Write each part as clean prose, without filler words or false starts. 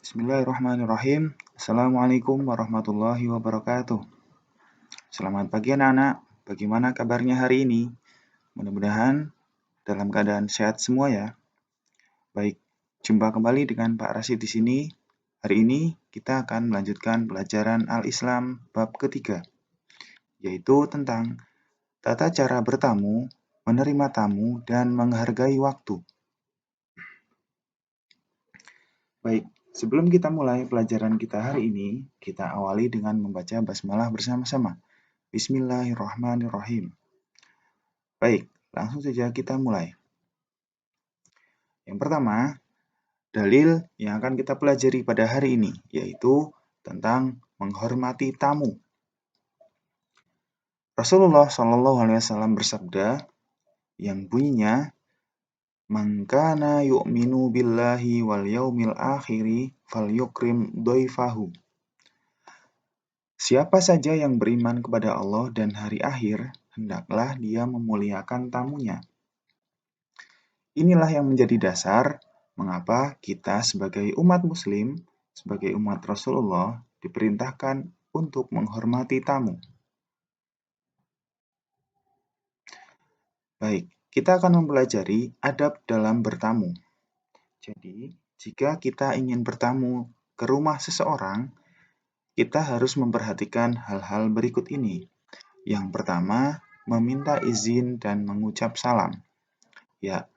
Bismillahirrahmanirrahim. Assalamualaikum warahmatullahi wabarakatuh. Selamat pagi anak-anak. Bagaimana kabarnya hari ini? Mudah-mudahan dalam keadaan sehat semua ya. Baik, jumpa kembali dengan Pak Rasid di sini. Hari ini kita akan melanjutkan pelajaran Al-Islam bab ketiga, yaitu tentang tata cara bertamu, menerima tamu, dan menghargai waktu. Baik, sebelum kita mulai pelajaran kita hari ini, kita awali dengan membaca basmalah bersama-sama. Bismillahirrahmanirrahim. Baik, langsung saja kita mulai. Yang pertama, dalil yang akan kita pelajari pada hari ini, yaitu tentang menghormati tamu. Rasulullah SAW bersabda, yang bunyinya, "Man kana yu'minu billahi wal yaumil akhiri falyukrim dhaifahu." Siapa saja yang beriman kepada Allah dan hari akhir, hendaklah dia memuliakan tamunya. Inilah yang menjadi dasar mengapa kita sebagai umat Muslim, sebagai umat Rasulullah, diperintahkan untuk menghormati tamu. Baik, kita akan mempelajari adab dalam bertamu. Jadi, jika kita ingin bertamu ke rumah seseorang, kita harus memperhatikan hal-hal berikut ini. Yang pertama, meminta izin dan mengucap salam. Ya,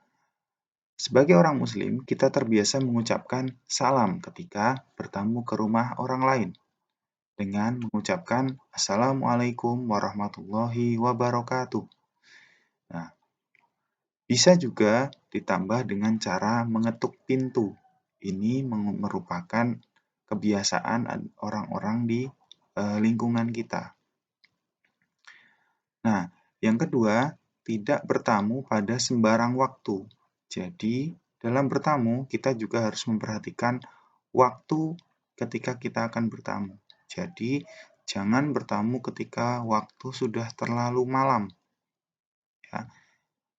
sebagai orang Muslim, kita terbiasa mengucapkan salam ketika bertamu ke rumah orang lain dengan mengucapkan Assalamualaikum warahmatullahi wabarakatuh. Nah, bisa juga ditambah dengan cara mengetuk pintu. Ini merupakan kebiasaan orang-orang di lingkungan kita. Nah, yang kedua, tidak bertamu pada sembarang waktu. Jadi, dalam bertamu, kita juga harus memperhatikan waktu ketika kita akan bertamu. Jadi, jangan bertamu ketika waktu sudah terlalu malam, ya,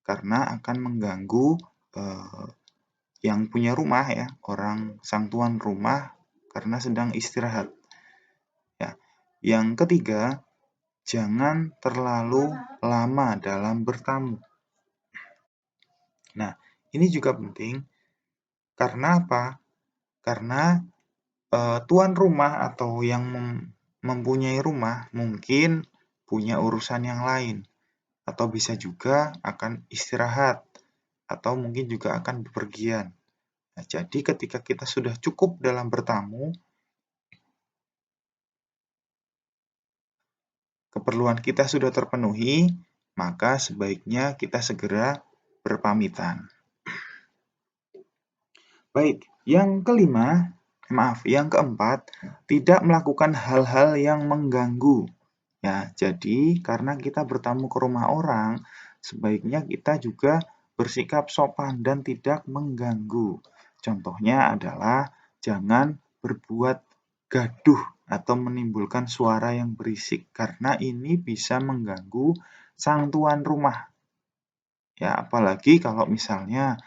karena akan mengganggu yang punya rumah, ya, sang tuan rumah karena sedang istirahat. Ya. Yang ketiga, jangan terlalu lama dalam bertamu. Nah, ini juga penting. Karena apa? Karena tuan rumah atau yang mempunyai rumah mungkin punya urusan yang lain. Atau bisa juga akan istirahat. Atau mungkin juga akan bepergian. Nah, jadi ketika kita sudah cukup dalam bertamu, keperluan kita sudah terpenuhi, maka sebaiknya kita segera berpamitan. Baik, yang keempat, tidak melakukan hal-hal yang mengganggu. Ya, jadi karena kita bertamu ke rumah orang, sebaiknya kita juga bersikap sopan dan tidak mengganggu. Contohnya adalah jangan berbuat gaduh atau menimbulkan suara yang berisik karena ini bisa mengganggu sang tuan rumah. Ya, apalagi kalau misalnya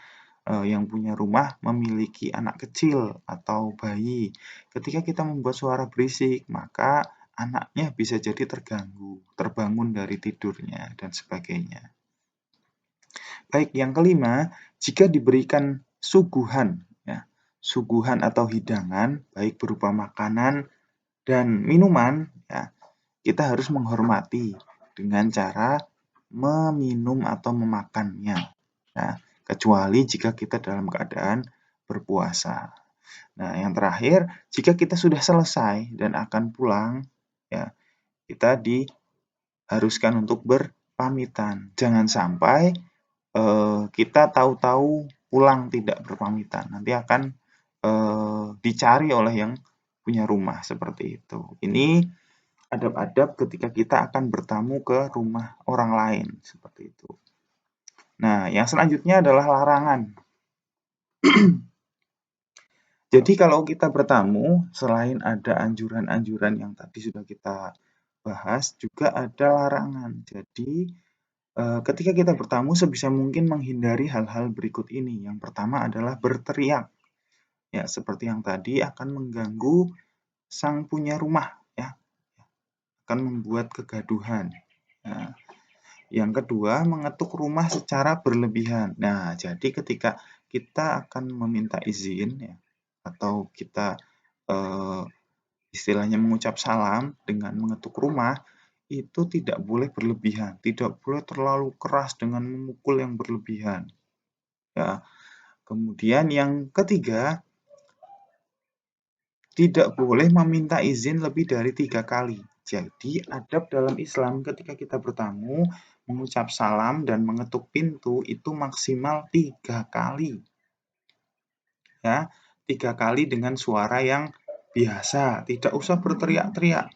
yang punya rumah memiliki anak kecil atau bayi. Ketika kita membuat suara berisik, maka anaknya bisa jadi terganggu, terbangun dari tidurnya, dan sebagainya. Baik, yang kelima, jika diberikan suguhan, ya, suguhan atau hidangan, baik berupa makanan dan minuman, ya, kita harus menghormati dengan cara meminum atau memakannya. Nah, kecuali jika kita dalam keadaan berpuasa. Nah, yang terakhir, jika kita sudah selesai dan akan pulang, ya, kita diharuskan untuk berpamitan. Jangan sampai kita tahu-tahu pulang tidak berpamitan. Nanti akan dicari oleh yang punya rumah seperti itu. Ini adab-adab ketika kita akan bertamu ke rumah orang lain seperti itu. Nah, yang selanjutnya adalah larangan. Jadi kalau kita bertamu, selain ada anjuran-anjuran yang tadi sudah kita bahas, juga ada larangan. Jadi ketika kita bertamu sebisa mungkin menghindari hal-hal berikut ini. Yang pertama adalah berteriak. Ya, seperti yang tadi akan mengganggu sang punya rumah, ya, akan membuat kegaduhan. Nah, yang kedua, mengetuk rumah secara berlebihan. Nah, jadi ketika kita akan meminta izin, ya, atau kita istilahnya mengucap salam dengan mengetuk rumah, itu tidak boleh berlebihan, tidak boleh terlalu keras dengan memukul yang berlebihan. Ya. Kemudian yang ketiga, tidak boleh meminta izin lebih dari 3 kali. Jadi adab dalam Islam ketika kita bertamu, mengucap salam dan mengetuk pintu itu maksimal 3 kali. Ya, 3 kali dengan suara yang biasa, tidak usah berteriak-teriak.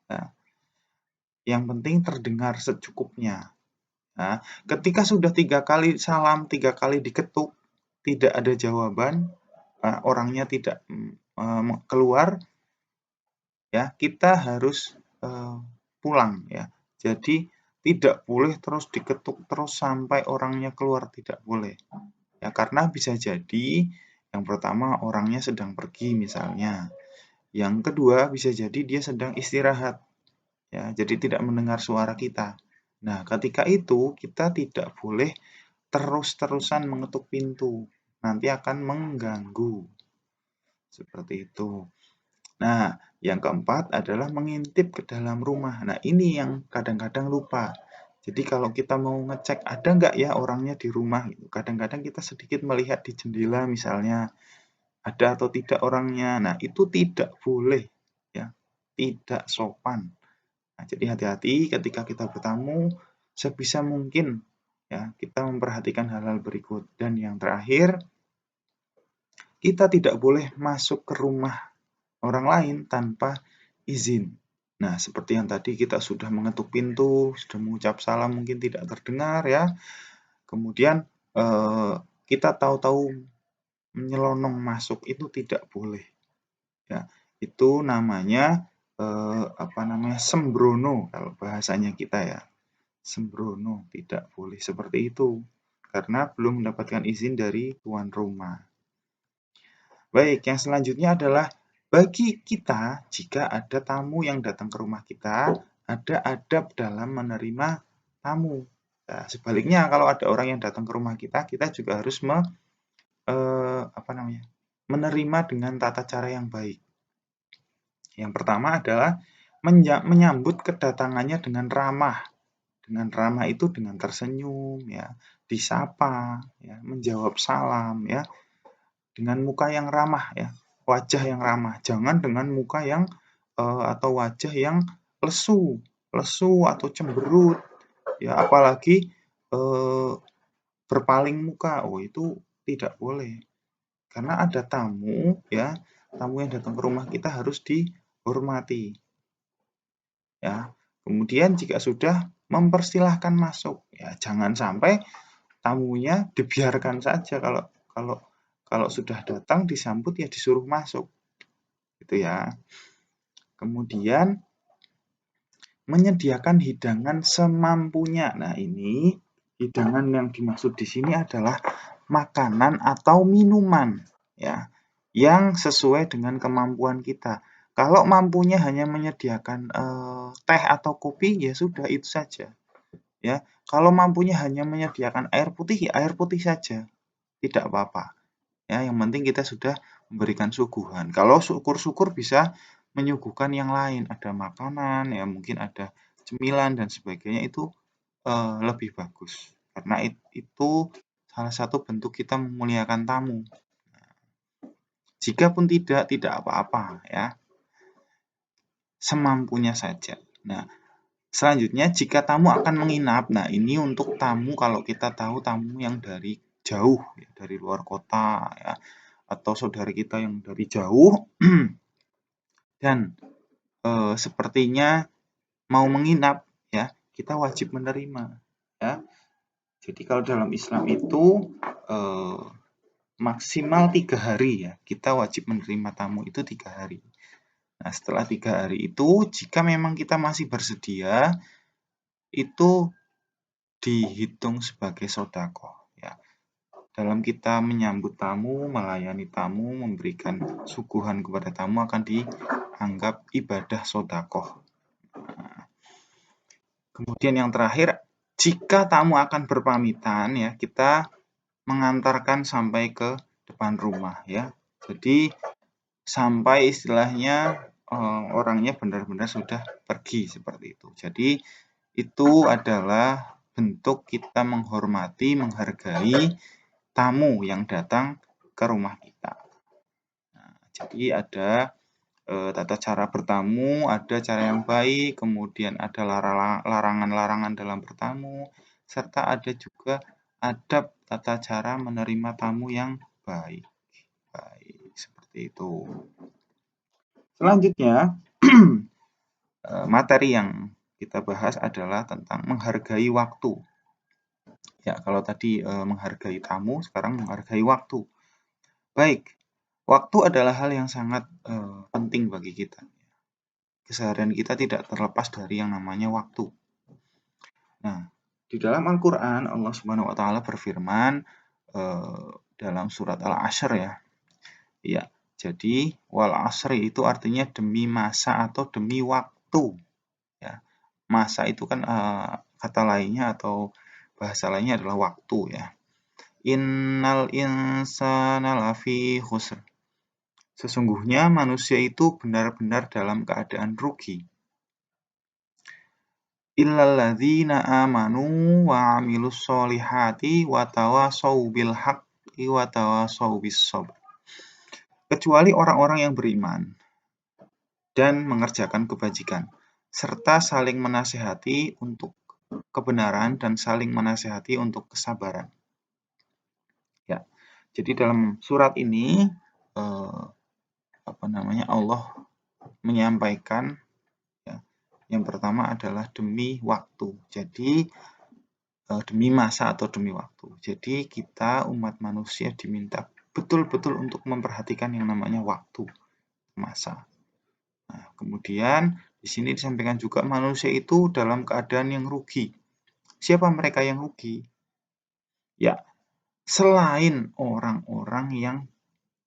Nah, yang penting terdengar secukupnya. Nah, ketika sudah 3 kali salam, 3 kali diketuk, tidak ada jawaban, orangnya tidak keluar, ya kita harus pulang, ya. Jadi tidak boleh terus diketuk terus sampai orangnya keluar, tidak boleh. Ya, karena bisa jadi yang pertama orangnya sedang pergi misalnya. Yang kedua bisa jadi dia sedang istirahat. Ya, jadi tidak mendengar suara kita. Nah, ketika itu kita tidak boleh terus-terusan mengetuk pintu. Nanti akan mengganggu. Seperti itu. Nah, yang keempat adalah mengintip ke dalam rumah. Nah, ini yang kadang-kadang lupa. Jadi kalau kita mau ngecek ada nggak ya orangnya di rumah, kadang-kadang kita sedikit melihat di jendela misalnya, ada atau tidak orangnya. Nah, itu tidak boleh, ya, tidak sopan. Nah, jadi hati-hati ketika kita bertamu, sebisa mungkin ya kita memperhatikan hal-hal berikut. Dan yang terakhir, kita tidak boleh masuk ke rumah orang lain tanpa izin. Nah, seperti yang tadi kita sudah mengetuk pintu, sudah mengucap salam mungkin tidak terdengar ya. Kemudian kita tahu-tahu menyelonong masuk itu tidak boleh. Ya, itu namanya sembrono kalau bahasanya kita ya. Sembrono, tidak boleh seperti itu karena belum mendapatkan izin dari tuan rumah. Baik, yang selanjutnya adalah bagi kita jika ada tamu yang datang ke rumah kita, ada adab dalam menerima tamu. Nah, sebaliknya kalau ada orang yang datang ke rumah kita, kita juga harus menerima dengan tata cara yang baik. Yang pertama adalah menyambut kedatangannya dengan ramah. Dengan ramah itu dengan tersenyum, ya, disapa, ya, menjawab salam, ya, dengan muka yang ramah, ya, wajah yang ramah. Jangan dengan muka yang atau wajah yang lesu, atau cemberut, ya, apalagi berpaling muka. Oh, itu tidak boleh. Karena ada tamu, ya, tamu yang datang ke rumah kita harus dihormati. Ya. Kemudian jika sudah mempersilahkan masuk, ya jangan sampai tamunya dibiarkan saja kalau sudah datang disambut ya disuruh masuk. Gitu ya. Kemudian menyediakan hidangan semampunya. Nah, ini hidangan yang dimaksud di sini adalah makanan atau minuman ya yang sesuai dengan kemampuan kita. Kalau mampunya hanya menyediakan teh atau kopi ya sudah itu saja. Ya, kalau mampunya hanya menyediakan air putih ya air putih saja. Tidak apa-apa. Ya, yang penting kita sudah memberikan suguhan. Kalau syukur-syukur bisa menyuguhkan yang lain, ada makanan, ya mungkin ada cemilan dan sebagainya itu lebih bagus. Karena itu salah satu bentuk kita memuliakan tamu. Jikapun tidak apa-apa ya. Semampunya saja. Nah, selanjutnya jika tamu akan menginap, nah ini untuk tamu kalau kita tahu tamu yang dari jauh, ya, dari luar kota ya, atau saudara kita yang dari jauh dan sepertinya mau menginap ya, kita wajib menerima ya. Jadi kalau dalam Islam itu maksimal 3 hari ya, kita wajib menerima tamu itu 3 hari. Nah, setelah 3 hari itu, jika memang kita masih bersedia, itu dihitung sebagai sodako. Ya. dalam kita menyambut tamu, melayani tamu, memberikan suguhan kepada tamu akan dianggap ibadah sedekah. Kemudian yang terakhir, jika tamu akan berpamitan ya, kita mengantarkan sampai ke depan rumah ya. Jadi sampai istilahnya orangnya benar-benar sudah pergi seperti itu. Jadi itu adalah bentuk kita menghormati, menghargai tamu yang datang ke rumah kita. Nah, jadi ada tata cara bertamu, ada cara yang baik, kemudian ada larangan-larangan dalam bertamu, serta ada juga adab tata cara menerima tamu yang baik. Baik, seperti itu. Selanjutnya, materi yang kita bahas adalah tentang menghargai waktu. Ya, kalau tadi menghargai tamu, sekarang menghargai waktu. Baik, waktu adalah hal yang sangat penting bagi kita. Keseharian kita tidak terlepas dari yang namanya waktu. Nah, di dalam Al-Quran Allah Subhanahu Wa Taala berfirman dalam surat Al-Asr ya. Ya, jadi wal asri itu artinya demi masa atau demi waktu. Ya, masa itu kan kata lainnya atau bahasa lainnya adalah waktu ya. Innal insana lafi khusr. Sesungguhnya manusia itu benar-benar dalam keadaan rugi. Illalladzina amanu wa amilus solihati wa tawasau bil haqqi wa tawasau bis sabr. Kecuali orang-orang yang beriman dan mengerjakan kebajikan, serta saling menasihati untuk kebenaran dan saling menasihati untuk kesabaran. Ya, jadi dalam surat ini Allah menyampaikan ya, yang pertama adalah demi waktu. Jadi demi masa atau demi waktu. Jadi kita umat manusia diminta betul-betul untuk memperhatikan yang namanya waktu, masa. Nah, kemudian di sini disampaikan juga manusia itu dalam keadaan yang rugi. Siapa mereka yang rugi? Ya, selain orang-orang yang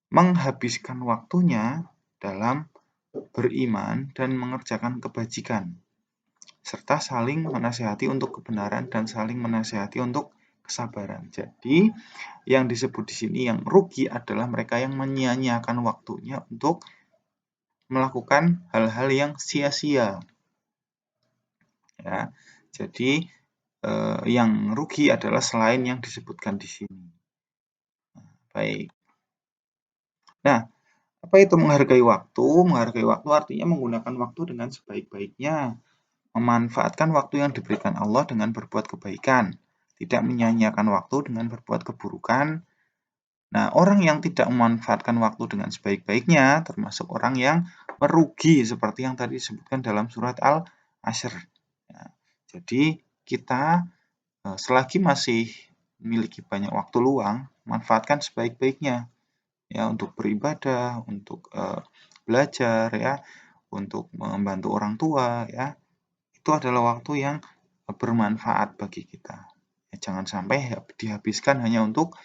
menghabiskan waktunya dalam beriman dan mengerjakan kebajikan, serta saling menasihati untuk kebenaran dan saling menasihati untuk kesabaran. Jadi, yang disebut di sini yang rugi adalah mereka yang menyia-nyiakan waktunya untuk melakukan hal-hal yang sia-sia. Ya, jadi yang rugi adalah selain yang disebutkan di sini. Baik. Nah, apa itu menghargai waktu? Menghargai waktu artinya menggunakan waktu dengan sebaik-baiknya, memanfaatkan waktu yang diberikan Allah dengan berbuat kebaikan, tidak menyia-nyiakan waktu dengan berbuat keburukan. Nah, orang yang tidak memanfaatkan waktu dengan sebaik-baiknya termasuk orang yang merugi seperti yang tadi disebutkan dalam surat Al-Asr. Ya, jadi kita selagi masih memiliki banyak waktu luang, manfaatkan sebaik-baiknya ya untuk beribadah, untuk belajar ya, untuk membantu orang tua ya. Itu adalah waktu yang bermanfaat bagi kita. Ya, jangan sampai dihabiskan hanya untuk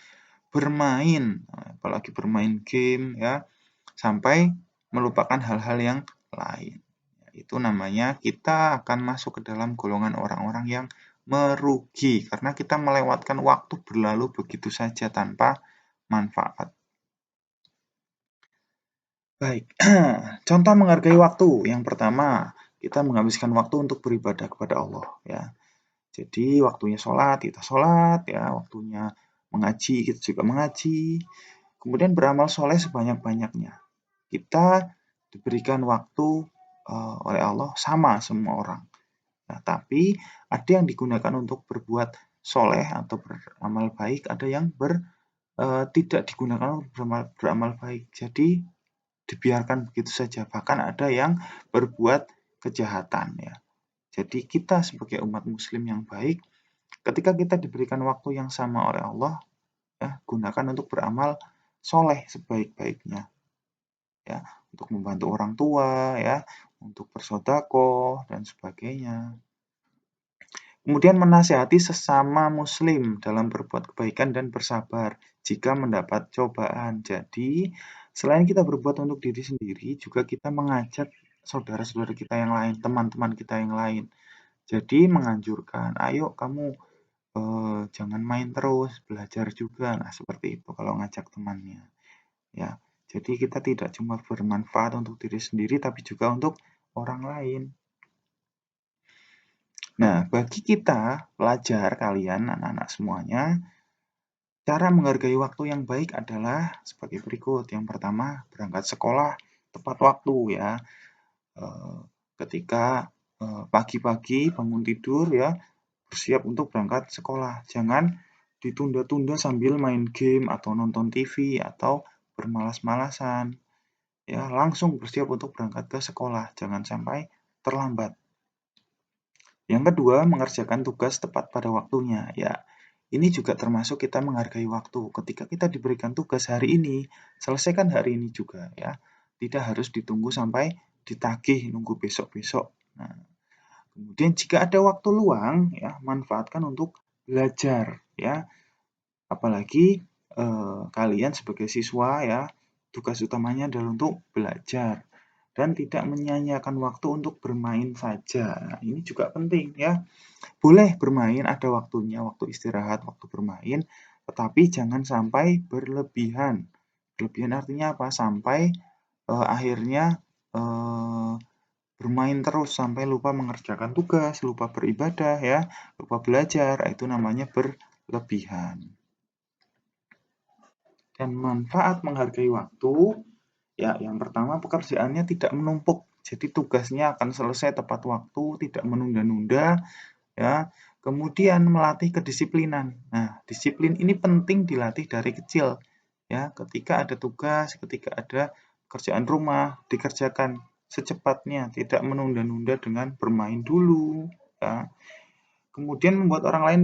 bermain, apalagi bermain game ya, sampai melupakan hal-hal yang lain. Itu namanya kita akan masuk ke dalam golongan orang-orang yang merugi karena kita melewatkan waktu berlalu begitu saja tanpa manfaat. Baik, contoh menghargai waktu. Yang pertama, kita menghabiskan waktu untuk beribadah kepada Allah ya. Jadi waktunya sholat, kita sholat ya, waktunya mengaji, kita juga mengaji. Kemudian beramal soleh sebanyak-banyaknya. Kita diberikan waktu oleh Allah sama semua orang. Nah, tapi ada yang digunakan untuk berbuat soleh atau beramal baik, ada yang tidak digunakan untuk beramal baik. Jadi dibiarkan begitu saja. Bahkan ada yang berbuat kejahatan ya. Jadi kita sebagai umat muslim yang baik, ketika kita diberikan waktu yang sama oleh Allah, ya, gunakan untuk beramal soleh sebaik-baiknya. Ya, untuk membantu orang tua, ya, untuk bersedekah dan sebagainya. Kemudian menasihati sesama muslim dalam berbuat kebaikan dan bersabar jika mendapat cobaan. Jadi, selain kita berbuat untuk diri sendiri, juga kita mengajak saudara-saudara kita yang lain, teman-teman kita yang lain. Jadi menganjurkan, ayo kamu jangan main terus, belajar juga. Nah, seperti itu kalau ngajak temannya. Ya, jadi kita tidak cuma bermanfaat untuk diri sendiri, tapi juga untuk orang lain. Nah, bagi kita, pelajar kalian, anak-anak semuanya, cara menghargai waktu yang baik adalah sebagai berikut. Yang pertama, berangkat sekolah tepat waktu ya. Ketika pagi-pagi bangun tidur ya, bersiap untuk berangkat sekolah. Jangan ditunda-tunda sambil main game atau nonton TV atau bermalas-malasan. Ya, langsung bersiap untuk berangkat ke sekolah. Jangan sampai terlambat. Yang kedua, mengerjakan tugas tepat pada waktunya. Ya, ini juga termasuk kita menghargai waktu. Ketika kita diberikan tugas hari ini, selesaikan hari ini juga ya. Tidak harus ditunggu sampai ditagih nunggu besok-besok. Nah, kemudian jika ada waktu luang ya, manfaatkan untuk belajar ya. Apalagi kalian sebagai siswa ya, tugas utamanya adalah untuk belajar dan tidak menyia-nyiakan waktu untuk bermain saja. Nah, ini juga penting ya. Boleh bermain, ada waktunya, waktu istirahat, waktu bermain, tetapi jangan sampai berlebihan. Berlebihan artinya apa? Sampai akhirnya bermain terus sampai lupa mengerjakan tugas, lupa beribadah ya, lupa belajar, itu namanya berlebihan. Dan manfaat menghargai waktu, ya yang pertama pekerjaannya tidak menumpuk, jadi tugasnya akan selesai tepat waktu, tidak menunda-nunda, ya. Kemudian melatih kedisiplinan. Nah, disiplin ini penting dilatih dari kecil, ya. Ketika ada tugas, ketika ada pekerjaan rumah, dikerjakan secepatnya, tidak menunda-nunda dengan bermain dulu, ya. Kemudian membuat orang lain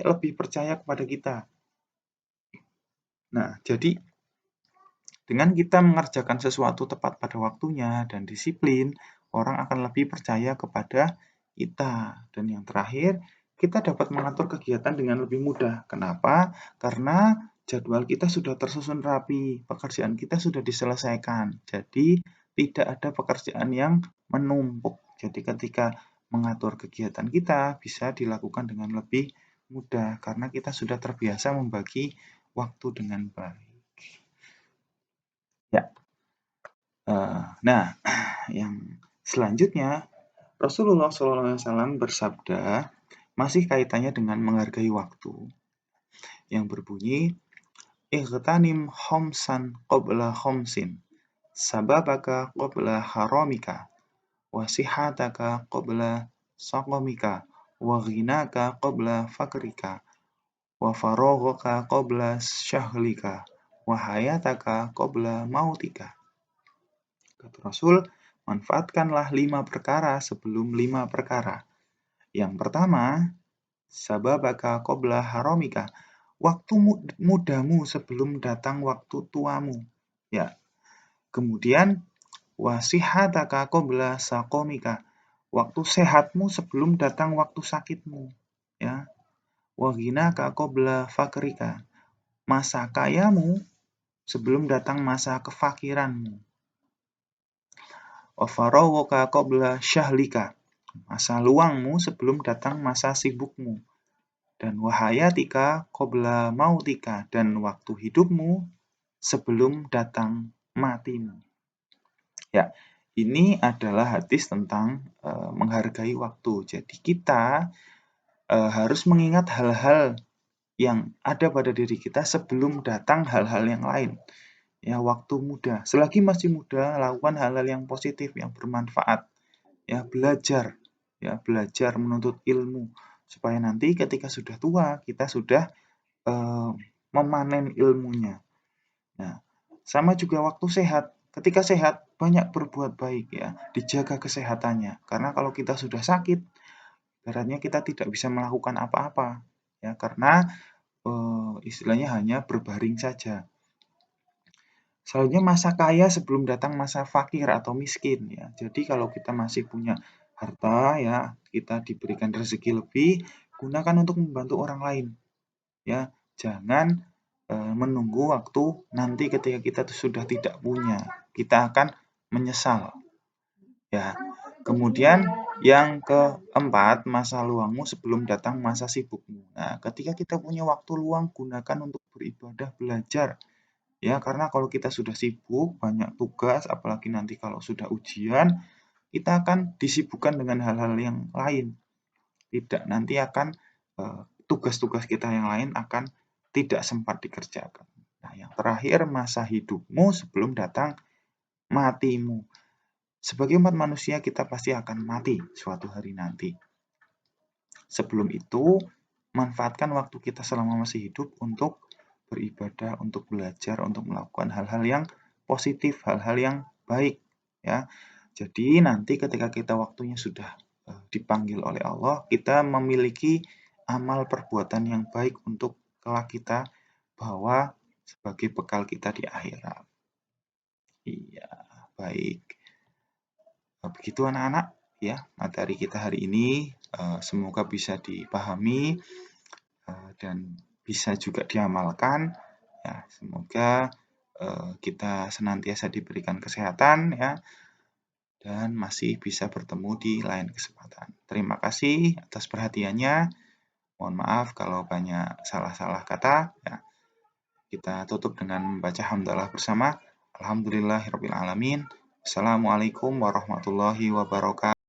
lebih percaya kepada kita. Nah, jadi dengan kita mengerjakan sesuatu tepat pada waktunya dan disiplin, orang akan lebih percaya kepada kita. Dan yang terakhir, kita dapat mengatur kegiatan dengan lebih mudah. Kenapa? Karena jadwal kita sudah tersusun rapi, pekerjaan kita sudah diselesaikan. Jadi, tidak ada pekerjaan yang menumpuk. Jadi, ketika mengatur kegiatan kita bisa dilakukan dengan lebih mudah karena kita sudah terbiasa membagi waktu dengan baik. Ya. Nah, yang selanjutnya Rasulullah SAW bersabda masih kaitannya dengan menghargai waktu yang berbunyi Ightanim khomsan qabla khomsin sababaka qabla haramika wasihataka qabla saqamika wa ghinaka qabla fakrika wa faraghaka qabla syahlika wa hayataka qabla mautika. Kata Rasul, manfaatkanlah 5 perkara sebelum 5 perkara. Yang pertama, sababaka qabla haramika, waktu mudamu sebelum datang waktu tuamu. Ya. Kemudian wasihataka qabla saqamika, waktu sehatmu sebelum datang waktu sakitmu. Ya. Wa ghinaka qabla fakrika, masa kayamu sebelum datang masa kefakiranmu. Wa faraghaka qabla syahlika, masa luangmu sebelum datang masa sibukmu. Dan wahayatika qabla mautika, dan waktu hidupmu sebelum datang matimu. Ya, ini adalah hadis tentang menghargai waktu. Jadi kita harus mengingat hal-hal yang ada pada diri kita sebelum datang hal-hal yang lain. Ya, waktu muda. Selagi masih muda, lakukan hal-hal yang positif, yang bermanfaat. Ya, belajar menuntut ilmu supaya nanti ketika sudah tua kita sudah memanen ilmunya. Nah, sama juga waktu sehat. Ketika sehat banyak berbuat baik ya, dijaga kesehatannya. Karena kalau kita sudah sakit, ibaratnya kita tidak bisa melakukan apa-apa ya, karena istilahnya hanya berbaring saja. Selanjutnya masa kaya sebelum datang masa fakir atau miskin ya. Jadi kalau kita masih punya harta, ya, kita diberikan rezeki lebih, gunakan untuk membantu orang lain, ya. Jangan menunggu waktu nanti ketika kita sudah tidak punya, kita akan menyesal, ya. Kemudian yang keempat, masa luangmu sebelum datang masa sibukmu. Nah, ketika kita punya waktu luang, gunakan untuk beribadah, belajar, ya. Karena kalau kita sudah sibuk, banyak tugas, apalagi nanti kalau sudah ujian, kita akan disibukkan dengan hal-hal yang lain. Tidak, nanti akan tugas-tugas kita yang lain akan tidak sempat dikerjakan. Nah, yang terakhir, masa hidupmu sebelum datang matimu. Sebagai umat manusia, kita pasti akan mati suatu hari nanti. Sebelum itu, manfaatkan waktu kita selama masih hidup untuk beribadah, untuk belajar, untuk melakukan hal-hal yang positif, hal-hal yang baik, ya. Jadi nanti ketika kita waktunya sudah dipanggil oleh Allah, kita memiliki amal perbuatan yang baik untuk kelak kita bawa sebagai bekal kita di akhirat. Iya, baik. Begitu anak-anak, ya, materi kita hari ini. Semoga bisa dipahami dan bisa juga diamalkan. Ya, semoga kita senantiasa diberikan kesehatan, ya, dan masih bisa bertemu di lain kesempatan. Terima kasih atas perhatiannya. Mohon maaf kalau banyak salah-salah kata. Ya. Kita tutup dengan membaca hamdalah bersama. Alhamdulillahirabbil alamin. Assalamualaikum warahmatullahi wabarakatuh.